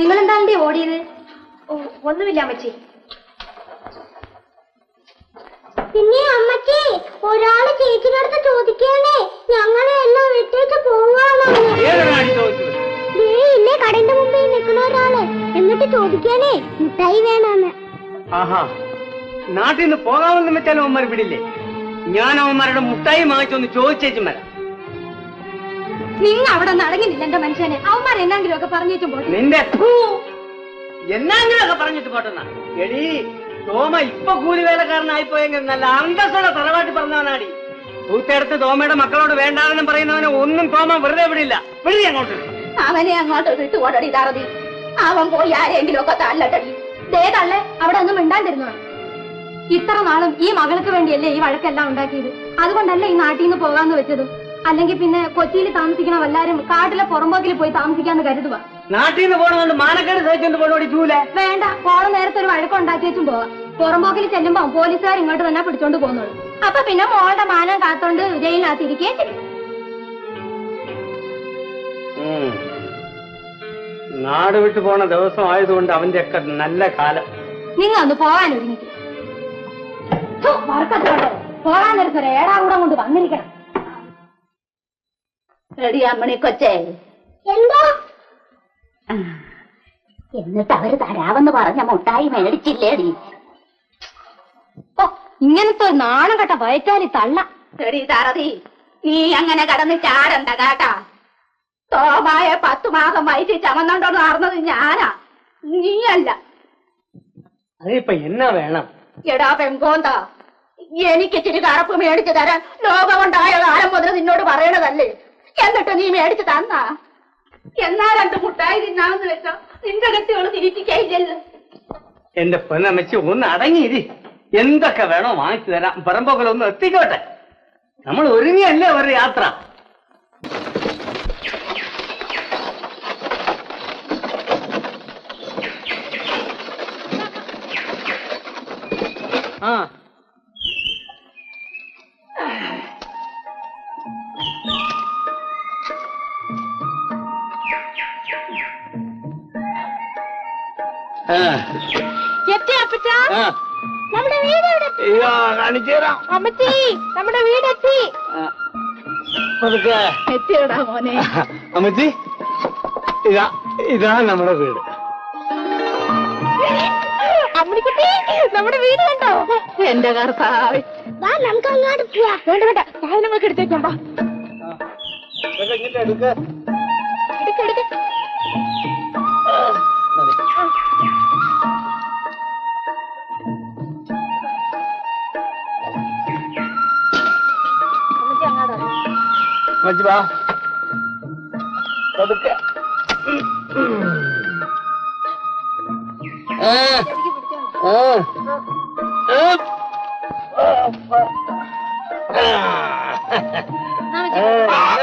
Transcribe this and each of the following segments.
നിങ്ങളെന്താണ്ടി ഓടിയത്? ഒന്നുമില്ല അമ്മച്ചി. പിന്നെ അമ്മച്ചി, ഒരാള് ചേച്ചിനടുത്ത് ചോദിക്കണേ ഞങ്ങളെ എല്ലാം വിട്ടേച്ച് പോവാണോ? ഇല്ലേ കടന്റെ മുമ്പിൽ നിൽക്കുന്ന ഒരാള്. എന്നിട്ട് ചോദിക്കണേ മിഠായി വേണമെന്ന്. നാട്ടിൽ നിന്ന് പോകാമെന്ന് വെച്ചാലും അവന്മാർ വിടില്ലേ? ഞാൻ അവന്മാരുടെ മുട്ടായി വാങ്ങിച്ചൊന്ന് ചോദിച്ചേച്ചും വരാം. നിങ്ങൾ അവിടെ നടങ്ങില്ല എന്റെ മനുഷ്യനെ. അവന്മാർ എന്നെങ്കിലും ഒക്കെ പറഞ്ഞിട്ടും പോട്ടെ. നിന്റെ എന്നെങ്കിലും ഒക്കെ പറഞ്ഞിട്ട് പോട്ടെന്നാ. എടീ തോമ ഇപ്പൊ കൂലിവേലക്കാരനായി പോയെങ്കിൽ നല്ല അന്തസ്സോടെ തറവാട്ടി പറഞ്ഞവനാടി. പൂത്തെടുത്ത് തോമയുടെ മക്കളോട് വേണ്ടാണെന്നും പറയുന്നവനെ ഒന്നും തോമ വെറുതെ വിടില്ല. വിടി അങ്ങോട്ട്. അവനെ അങ്ങോട്ട് വിട്ടുകൊണ്ടടി തറതി. അവൻ പോയി ആരെങ്കിലും ഒക്കെ തല്ലട്ടടി. ദേ തള്ളെ അവിടെ ഒന്നും മിണ്ടാണ്ടിരുന്നു. ഇത്ര നാളും ഈ മകൾക്ക് വേണ്ടിയല്ലേ ഈ വഴക്കെല്ലാം ഉണ്ടാക്കിയത്. അതുകൊണ്ടല്ലേ ഈ നാട്ടിൽ നിന്ന് പോകാന്ന് വെച്ചത്. അല്ലെങ്കിൽ പിന്നെ കൊച്ചിയിൽ താമസിക്കണ വല്ലാരും കാട്ടിലെ പുറമ്പോക്കിൽ പോയി താമസിക്കാന്ന് കരുതുക. നാട്ടിൽ നിന്ന് പോകണമെന്ന് മാനക്കേട് സഹിച്ചോണ്ട് പോണോടി ചൂല. വേണ്ട, പോണ നേരത്തെ ഒരു വഴക്കുണ്ടാക്കി വെച്ചും പോവാം. പുറമ്പോക്കിൽ ചെല്ലുമ്പോ പോലീസുകാർ ഇങ്ങോട്ട് തന്നെ പിടിച്ചോണ്ട് പോകുന്നുള്ളൂ. അപ്പൊ പിന്നെ മോളുടെ മാനം കാത്തോണ്ട് ജയിലിനകത്തിരിക്കുകയും ചെയ്യും. നാട് വിട്ടു പോണ ദിവസം ആയതുകൊണ്ട് അവന്റെ ഒക്കെ നല്ല കാലം. നിങ്ങൾ ഒന്ന് പോകാൻ ഒരുങ്ങിക്കും. പോകാൻ നേരത്തെ ഏടാകൂടം കൊണ്ട് വന്നിരിക്കണം. റെഡി അമ്മണി കൊച്ചേ. എന്തോ? എന്നിട്ട് അവര് തരാവെന്ന് പറഞ്ഞ മുട്ടായി മേടിച്ചില്ലേടി? ഓ, ഇങ്ങനത്തെ ഒരു നാണം കെട്ട വയറ്റാലി തള്ള. റെഡി തറതി, നീ അങ്ങനെ കടന്ന് ചാടണ്ട കേട്ടാ. തോമായ 10 മാസം വയറ്റിൽ ചമന്നോണ്ടോന്ന് നടന്നത് ഞാനാ, നീയല്ല. അതിപ്പോ എന്നാ വേണം? എടാ പെങ്കോന്താ, എനിക്ക് ഇച്ചിരി കറുപ്പ് മേടിച്ചു തരാൻ ലോകമുണ്ടായ കാലം മുതൽ നിന്നോട് പറയണതല്ലേ. എന്നിട്ട് നീ മേടിച്ചു തന്നാ? എന്നാ 2 മുട്ടായി തിന്നാമെന്ന് വെച്ചോ നിന്റെ കെട്ടിയോള് തിരിച്ചില്ലല്ലോ. എന്റെ പൊന്നമ്മച്ചി ഒന്ന് അടങ്ങിയിരി. എന്തൊക്കെ വേണോ വാങ്ങിച്ചു തരാം. പറമ്പോക്കലൊന്ന് എത്തിക്കോട്ടെ. നമ്മൾ ഒരുങ്ങിയല്ലേ ഒരു യാത്ര. നമ്മുടെ വീട് അമ്മച്ചി, നമ്മുടെ വീടെത്തി. എത്തിയോടാ മോനെ. അമ്മച്ചി, ഇതാ നമ്മുടെ വീട്. അമ്മണിക്കുട്ടി, നമ്മുടെ വീട് കണ്ടോ? എന്റെ കർത്താവ്, നമുക്ക് അങ്ങോട്ട് പോവാ. വേണ്ട വേണ്ട, സാധനങ്ങളൊക്കെ എടുത്തേക്കാം. എടുക്ക. മഞ്ജുവാ പതുക്കെ.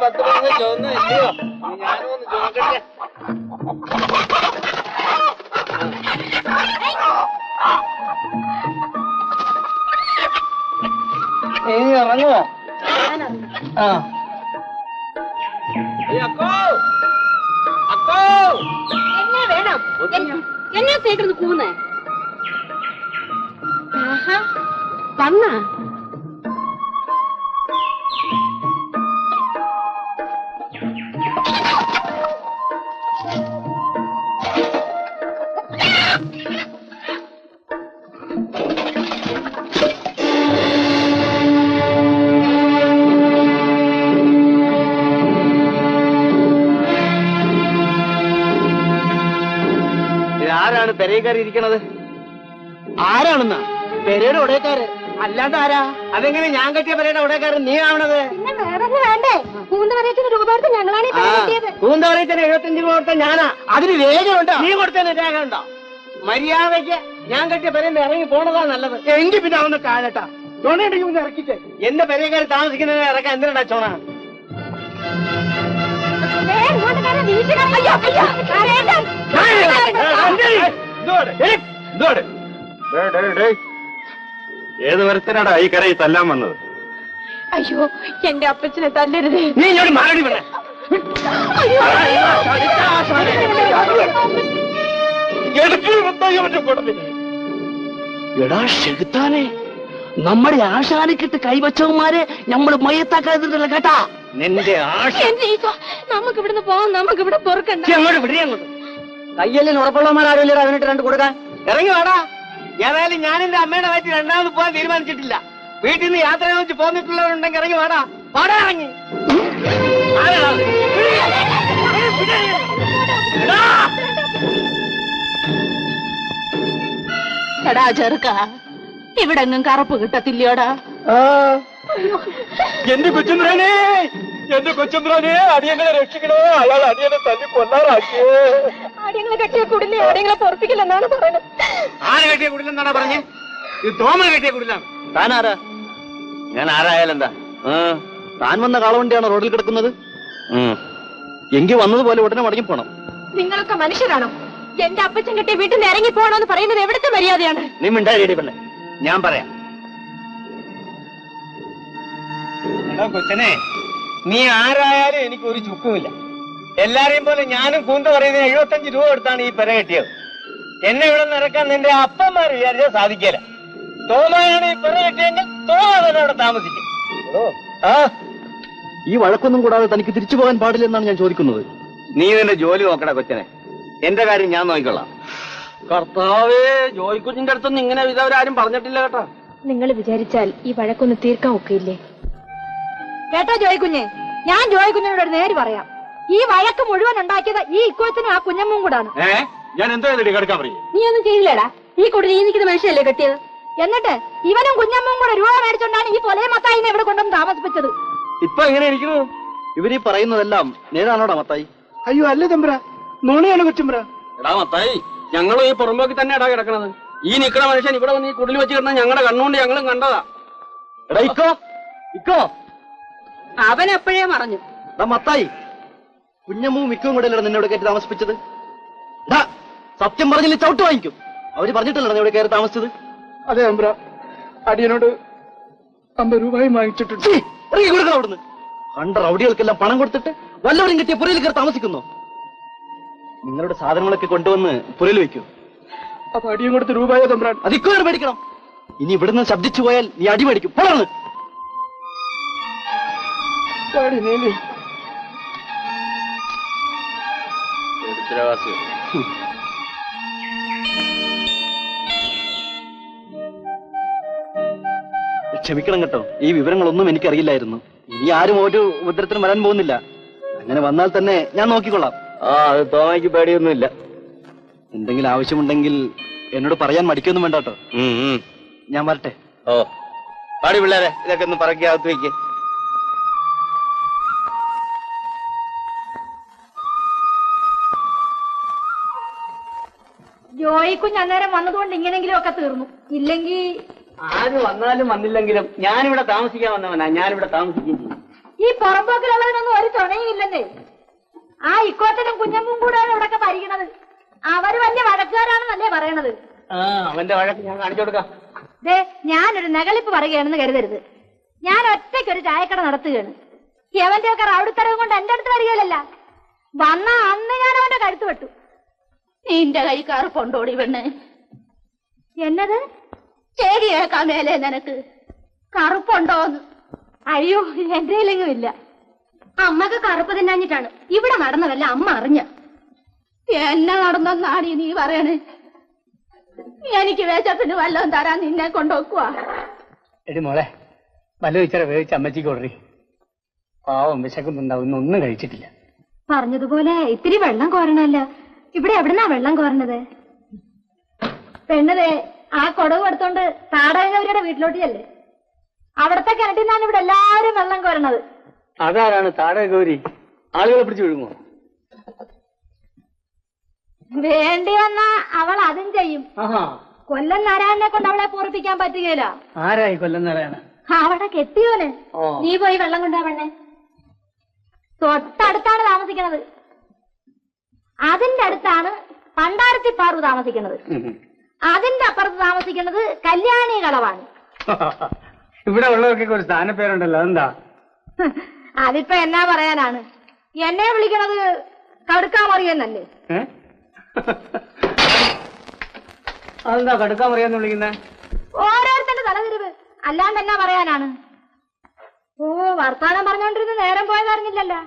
പത്ത് പൈസ ചോന്നു ഇല്ലയോ? ഞാനും ഒന്ന് ചോദിക്കട്ടെ. നീ ഇറങ്ങുമോ? എന്നെ വേണം. എന്നെ കേട്ടിരുന്ന് കൂന്നേ വന്ന ആരാണ് പെരയിൽ കയറി ഇരിക്കണത്? ആരാണെന്നാ? പെരയുടെ ഉടയക്കാര് അല്ലാണ്ട് ആരാ? അതെങ്ങനെ ഞാൻ കെട്ടിയ പെരയുടെ ഉടയക്കാരൻ നീ ആവണത്? പിന്നെ വേറെ വേണ്ടേ? കൂന്തവരേച്ചിന് രൂപ കൊടുത്ത് ഞങ്ങളാണ് കൂന്തവരേച്ചന് 75 രൂപ കൊടുത്ത ഞാനാ. അതിന് രേഖയുണ്ടോ? നീ കൊടുത്തതിന് രേഖ ഉണ്ടോ? മര്യാദയ്ക്ക് ഞാൻ കെട്ടിയ പെരയിൽ ഇറങ്ങി പോണതാ നല്ലത്. എങ്കിൽ പിന്നെ അവന്ന് കാലട്ടാ ചുണയുണ്ടെങ്കിൽ ഒന്ന് ഇറക്കിച്ചേ. എന്റെ പെരേക്കാർ താമസിക്കുന്നതിനെ ഇറക്കാൻ എന്തിനാ ചോണ? ഏത് വരത്തിനാടാ ഈ കരയിൽ തല്ലാൻ വന്നത്? അയ്യോ, എന്റെ അപ്പച്ചനെ തല്ലരുത്. നീ ഇങ്ങോട്ട് മാറി വേണേ. എടാ ഷെകുത്താനെ, നമ്മുടെ ആശാനിക്കിട്ട് കൈവച്ചവന്മാരെ നമ്മൾ മയത്താക്കാതില്ല കേട്ടാ. നിന്റെ ആശ നമുക്ക് ഇവിടുന്ന് പോവാം, നമുക്ക് ഇവിടെ പൊറുക്കണ്ട. അങ്ങോട്ട് വിടേ അങ്ങോട്ട്. കയ്യല്ലിന് ഉറപ്പുള്ളവന്മാരാവില്ല അവനിട്ട് രണ്ട് കൊടുക്കാൻ. ഇറങ്ങി വേടാ. ഏതായാലും ഞാൻ എന്റെ അമ്മയുടെ വയറ്റിൽ രണ്ടാമത് പോകാൻ തീരുമാനിച്ചിട്ടില്ല. വീട്ടിൽ നിന്ന് യാത്ര വെച്ച് പോന്നിട്ടുള്ളവരുണ്ടെങ്കിൽ ഇറങ്ങി വേടാ. പാടാ ഇറങ്ങി. എടാ ചെറുക്ക, ഇവിടെ എങ്ങും കറുപ്പ് കിട്ടത്തില്ലയോടാ. എന്റെ കൊച്ചുമ്പ്രാനെ, എന്റെ കൊച്ചുമ്പ്രാനെ, അടിയങ്ങളെ രക്ഷിക്കണോ, അയാൾ അടിയനെ തല്ലി കൊല്ലാറാക്കിയേ. ആരെങ്കിലും കെട്ടിയ കുടിലെ ആരെങ്കിലും പൊറപ്പിക്കില്ലെന്നാണ് പറയുന്നത്. ആര് കെട്ടിയ കുടിലെന്നാണ് പറഞ്ഞേ? ഇത് തോമ കെട്ടിയ കുടിലാണ്. താനാരാ? ഞാൻ ആരായാലും എന്താ? താൻ വന്ന കാളവണ്ടിയാണോ റോഡിൽ കിടക്കുന്നത്? എങ്കിൽ വന്നതുപോലെ ഉടനെ മടങ്ങി പോണം. നിങ്ങളൊക്കെ മനുഷ്യരാണോ? എന്റെ അപ്പച്ചൻ കെട്ടിയ വീട്ടിൽ നിന്ന് ഇറങ്ങി പോകണമെന്ന് പറയുന്നത് എവിടുത്തെ മര്യാദയാണ്? നീ മിണ്ടായി പെണ്ണെ, ഞാൻ പറയാം. എടാ കൊച്ചനെ, നീ ആരായാലും എനിക്ക് ഒരു ചുക്കുമില്ല. എല്ലാരെയും പോലെ ഞാനും കൂന്ത പറയുന്നത് 75 രൂപ കൊടുത്താണ് ഈ പെര കെട്ടിയത്. എന്നെ ഇവിടെ നിറക്കാൻ നിന്റെ അപ്പന്മാർ വിചാരിച്ചാൽ സാധിക്കില്ല. തോമയാണ് ഈ പെര കെട്ടിയെങ്കിൽ തോമ തന്നെ അവിടെ താമസിക്കും. ഈ വഴക്കൊന്നും കൂടാതെ തനിക്ക് തിരിച്ചു പോകാൻ പാടില്ലെന്നാണ് ഞാൻ ചോദിക്കുന്നത്. നീ നിന്റെ ജോലി നോക്കടാ കൊച്ചനെ, എന്റെ കാര്യം ഞാൻ നോക്കിക്കൊള്ളാം. കർത്താവേ, ജോയിക്കുഞ്ഞിന്റെ അടുത്തൊന്നും ഇങ്ങനെ ഇതവരാരും പറഞ്ഞിട്ടില്ല കേട്ടോ. നിങ്ങൾ വിചാരിച്ചാൽ ഈ വഴക്കൊന്ന് തീർക്കാൻ ഒക്കെയില്ലേ? കേട്ടോ ജോയിക്കുഞ്ഞെ, ഞാൻ ജോയിക്കുഞ്ഞിനോട് ഒരു നേര് പറയാം. ഈ വഴക്ക് മുഴുവൻ ഉണ്ടാക്കിയത് ഈ ഇക്കോച്ചനും ആ കുഞ്ഞമ്മും കൂടാണ്. ഞാൻ എന്താ കിടക്കാൻ പറയും? നീ ഒന്നും ചെയ്യില്ലടാ. ഈ കുടിൽ ഈ നിൽക്കുന്ന മനുഷ്യല്ലേ കെട്ടിയത്. എന്നിട്ട് ഇവനും കുഞ്ഞമ്മും കൂടെ രൂപ മേടിച്ചോണ്ടാണ് ഈ പൊലയ മത്തായിനെ ഇവിടെ കൊണ്ടുവന്ന് താമസിപ്പിച്ചത്. ഇപ്പൊ എങ്ങനെ ഇരിക്കുന്നു? ഇവരീ പറയുന്നതെല്ലാം നേരാണോടാ മത്തായി? അയ്യോ അല്ല തമ്പ്ര, നുണയാണ് കൊച്ചുമ്പ്ര. എടാ മത്തായി, ഞങ്ങളും ഈ പുറമ്പോക്കി തന്നെ ഇടാ കിടക്കണത്. ഈ നിക്കണ മനുഷ്യൻ ഇവിടെ വന്ന് ഈ കുടിൽ വെച്ച് കിടന്ന ഞങ്ങളുടെ കണ്ണുകൊണ്ട് ഞങ്ങളും കണ്ടതാ. എടാ ഇക്കോ, ഇക്കോ, അവൻ എപ്പോഴേ മറഞ്ഞു. എടാ മത്തായി, കുഞ്ഞമ്മവും മിക്കവും കൂടെ അല്ലേ നിന്നോട് കയറ്റി താമസിപ്പിച്ചത്? സത്യം പറഞ്ഞില്ല ചവിട്ട് വാങ്ങിക്കും. അവര് പറഞ്ഞിട്ടല്ലോ ഇവിടെ കയറി താമസിച്ചത്. അതെ തമ്പ്ര, അടിയനോട് 50 രൂപയും വാങ്ങിച്ചിട്ടുണ്ട്. ഇറങ്ങി കൊടുക്കണം അവിടുന്ന്. കണ്ട റൗഡികൾക്കെല്ലാം പണം കൊടുത്തിട്ട് വല്ലവരും കിട്ടിയ പുരയിൽ കയറി താമസിക്കുന്നു. നിങ്ങളുടെ സാധനങ്ങളൊക്കെ കൊണ്ടുവന്ന് പുരയിൽ വെക്കൂ. അപ്പൊ അടിയും കൊടുത്ത് രൂപയോ തമ്പ്രാൻ? അതിക്കോ മേടിക്കണം. ഇനി ഇവിടുന്ന് ശബ്ദിച്ചു പോയാൽ നീ അടി മേടിക്കും. പോളാണ് ക്ഷമിക്കണം കേട്ടോ, ഈ വിവരങ്ങളൊന്നും എനിക്കറിയില്ലായിരുന്നു. ഇനി ആരും ഒരു ഉപദ്രവത്തിനും വരാൻ പോകുന്നില്ല. അങ്ങനെ വന്നാൽ തന്നെ ഞാൻ നോക്കിക്കൊള്ളാം. അത് തോമയ്ക്ക് പേടിയൊന്നുമില്ല. എന്തെങ്കിലും ആവശ്യമുണ്ടെങ്കിൽ എന്നോട് പറയാൻ മടിക്കൊന്നും വേണ്ട കേട്ടോ. ഞാൻ വരട്ടെ. ഓ പാടി പിള്ളേരെ, ഇതൊക്കെ ഒന്ന് പറക്കി അകത്ത് വയ്ക്ക്. ജോയിക്കുഞ്ഞ് അന്നേരം വന്നതുകൊണ്ട് ഇങ്ങനെങ്കിലും ഒക്കെ തീർന്നു. ഇല്ലെങ്കിൽ ആര് വന്നാലും വന്നില്ലെങ്കിലും ഞാനിവിടെ താമസിക്കാൻ വന്നവനാ. ഞാനിവിടെ താമസിക്കുകയും ചെയ്യും. ഈ പുറമ്പോക്കിലുള്ളതിനൊന്നും ഒരു തുണയും ഇല്ലെന്നേ. ആ ഇക്കോത്തനും കുഞ്ഞമ്മും കൂടെയാണ് ഇവിടൊക്കെ ഭരിക്കണത്. അവര് വലിയ വഴക്കുകാരാണെന്നല്ലേ പറയണത്. അവന്റെ വഴക്ക് ഞാൻ കാണിച്ചു കൊടുക്കാം. ദേ, ഞാനൊരു നകളിപ്പ് പറയുകയാണെന്ന് കരുതരുത്. ഞാൻ ഒറ്റയ്ക്കൊരു ചായക്കട നടത്തുകയാണ്. അവന്റെ ഒക്കെ റൗഡിത്തരവും കൊണ്ട് എന്റെ അടുത്ത് വരികയില്ലല്ല. വന്ന അന്ന് ഞാൻ അവന്റെ കഴുത്ത് വെട്ടു. നിന്റെ കൈ കറുപ്പുണ്ടോടി പെണ്ണ്? എന്നത് ശരി കേൾക്കാൻ മേലേ നിനക്ക്? കറുപ്പുണ്ടോന്ന്? അയ്യോ, എന്റെ കയ്യിലെങ്കിലും ഇല്ല. അമ്മക്ക് കറുപ്പ് തിന്നാഞ്ഞിട്ടാണ് ഇവിടെ നടന്നതല്ല അമ്മ അറിഞ്ഞ. എന്നെ നടന്നാടി നീ പറയണേ? എനിക്ക് വേച്ചപ്പിന് വല്ലതും തരാൻ നിന്നെ കൊണ്ടുവെക്കുവാ. എടി മോളെ, വല്ല ഇച്ചിരി വേവിച്ച് അമ്മച്ചിക്ക് കൊടുറി. പാവം വിശക്കുന്നുണ്ടാവും, ഒന്നും കഴിച്ചിട്ടില്ല. പറഞ്ഞതുപോലെ ഇത്തിരി വെള്ളം കോരണല്ലോ. ഇവിടെ എവിടുന്നാ വെള്ളം കോരണത്? പെണ്ണതേ ആ കൊടവ് എടുത്തോണ്ട് താടകവരുടെ വീട്ടിലോട്ട് ചെല്ലേ. അവിടത്തെ കിണറ്റിൽ നിന്നാണ് ഇവിടെ എല്ലാവരും വെള്ളം കോരണത്. അതാരാണ് താടക ഗൗരി? ആളുകളെ പിടിച്ചു വിഴുങ്ങോ? വേണ്ടി വന്നാ അവൾ അതും ചെയ്യും. കൊല്ലം നാരായണനെ കൊണ്ട് അവളെ പൂർപ്പിക്കാൻ പറ്റുകയില്ല. ആരായി കൊല്ലം നാരായണ? അവിടെ കെട്ടിയോന്. നീ പോയി വെള്ളം കൊണ്ടുപോവണ്ണേ. തൊട്ടടുത്താണ് താമസിക്കുന്നത്. അതിന്റെ അടുത്താണ് പണ്ടാരത്തി പാറു താമസിക്കുന്നത്. അതിന്റെ അപ്പുറത്ത് താമസിക്കുന്നത് കല്യാണി കളവാണ്. ഇവിടെ ഉള്ളവർക്കൊക്കെ ഒരു സ്ഥാനപ്പേരുണ്ടല്ലോ, അതെന്താ? അതിപ്പോ എന്നാ പറയാനാണ്? എന്നെ വിളിക്കണത് കടുക്കാൻ മറിയെന്നല്ലേ? അതെന്താ കടുക്കാൻ പറയാന്ന് വിളിക്കുന്നേ? ഓരോരുത്തരുടെ തലതിരിവ് അല്ലാണ്ട് എന്നാ പറയാനാണ്? ഓ, വർത്താനം പറഞ്ഞോണ്ടിരുന്ന് നേരം പോയതറിഞ്ഞില്ലല്ലോ.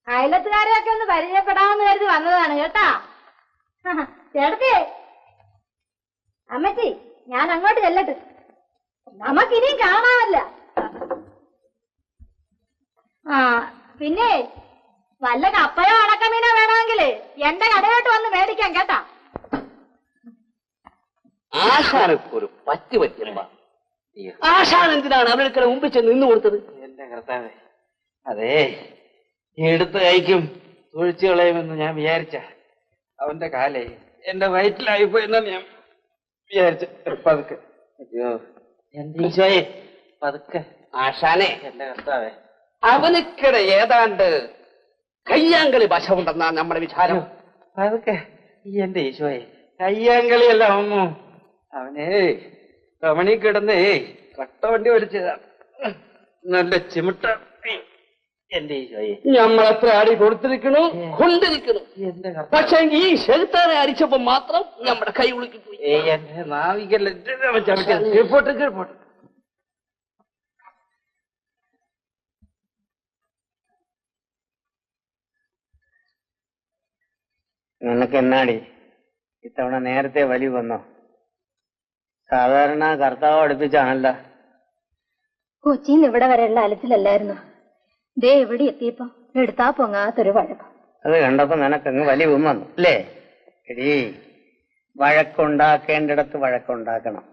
അയലത്തുകാരെയൊക്കെ ഒന്ന് പരിചയപ്പെടാമെന്ന് കരുതി വന്നതാണ് കേട്ടാ. ചേട്ടത്തി, അമ്മച്ചി, ഞാൻ അങ്ങോട്ട് ചെല്ലട്ട്. നമുക്കിനിയും കാണാമല്ല. ആ, പിന്നെ വല്ല കപ്പയോ അടക്കമീനോ വേണമെങ്കില് എന്റെ കടയോട്ട് വന്ന് മേടിക്കാം കേട്ടാ. ആശാനൊരു പറ്റ് പറ്റുമ്പ ആശാൻ എന്തിനാണ് അവരുടെ മുമ്പിൽ ചെന്ന് നിന്ന് കൊടുത്തത്? എന്റെ കർത്താവേ, അതേ എടുത്ത് കഴിക്കും തൊഴിച്ചു കളയുമെന്ന് ഞാൻ വിചാരിച്ച അവന്റെ കാലേ എന്റെ വയറ്റിലായിപ്പോയെന്നാണ് ഞാൻ വിചാരിച്ച. പതുക്കെ, അയ്യോ എന്റെ ഈശോയെ, പതുക്കെ. ആശാനെ, എന്റെ കർത്താവേ, അവനക്കിടെ ഏതാണ്ട് കയ്യാങ്കളി വശമുണ്ടെന്നാണ് നമ്മുടെ വിചാരം. പതുക്കെ. എന്റെ ഈശോയെ, കയ്യാങ്കളിയല്ല അമ്മോ, അവനേ കമണി കിടന്നേ കട്ടവണ്ടി വലിച്ചതാ, നല്ല ചിമിട്ട. എന്റെ ഈശോയെ, നമ്മളെത്ര അടി കൊടുത്തിരിക്കണു, കൊണ്ടിരിക്കണു. പക്ഷെ ഈ ശെഴുത്താനെ അടിച്ചപ്പോ മാത്രം നമ്മുടെ കൈ ഉളുക്കിപ്പോയി. എന്റെ നാവികല്ല കീഴ്പോട്ട് കീഴ്പോട്ട്. നിനക്ക് എന്നാടി ഇത്തവണ നേരത്തെ വലി വന്നോ? സാധാരണ കർത്താവ് അടുപ്പിച്ചാണല്ലോ. കൊച്ചിന്ന് ഇവിടെ വരെയുള്ള അലച്ചിലല്ലായിരുന്നു. ദേ എവിടെ എത്തിയപ്പോ എടുത്താ പൊങ്ങാത്തൊരു വഴക്കം. അത് കണ്ടപ്പോ നിനക്കങ്ങ് വലി വന്നു അല്ലേ? എടീ, വഴക്കുണ്ടാക്കേണ്ടിടത്ത് വഴക്കുണ്ടാക്കണം,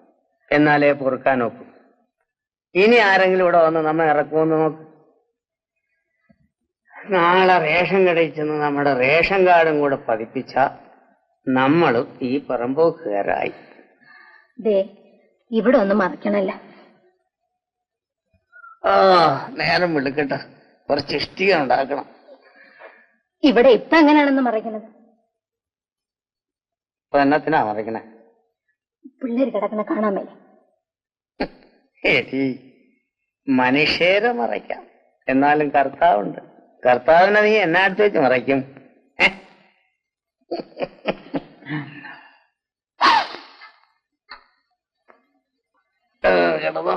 എന്നാലേ പൊറുക്കാൻ ഒക്കും. ഇനി ആരെങ്കിലും ഇവിടെ വന്ന് നമ്മ ഇറക്കുമെന്ന് നോക്ക്. നാളെ റേഷൻ കടയിൽ ചെന്ന് നമ്മുടെ റേഷൻ കാർഡും കൂടെ പതിപ്പിച്ച നമ്മളും ഈ പറമ്പോക്കുകാരായി. ദേ ഇവിടെ ഒന്നും മറക്കണല്ല. ആ, നേരം വിളിക്കട്ടെ, കുറച്ച് ഇഷ്ടിക ഉണ്ടാക്കണം. ഇവിടെ ഇപ്പൊ എങ്ങനെയാണെന്ന് മറയ്ക്കണത്? ഇപ്പൊ എന്നത്തിനാ മറിക്കണേ? പിള്ളേര് കിടക്കണ കാണാൻ മേലെ. ശരി, മനുഷ്യരെ മറയ്ക്കാം, എന്നാലും കർത്താവുണ്ട്. കർത്താവിനെ നീ എന്നെ അടുത്ത് വെച്ച് മറയ്ക്കും. കിടന്നോ.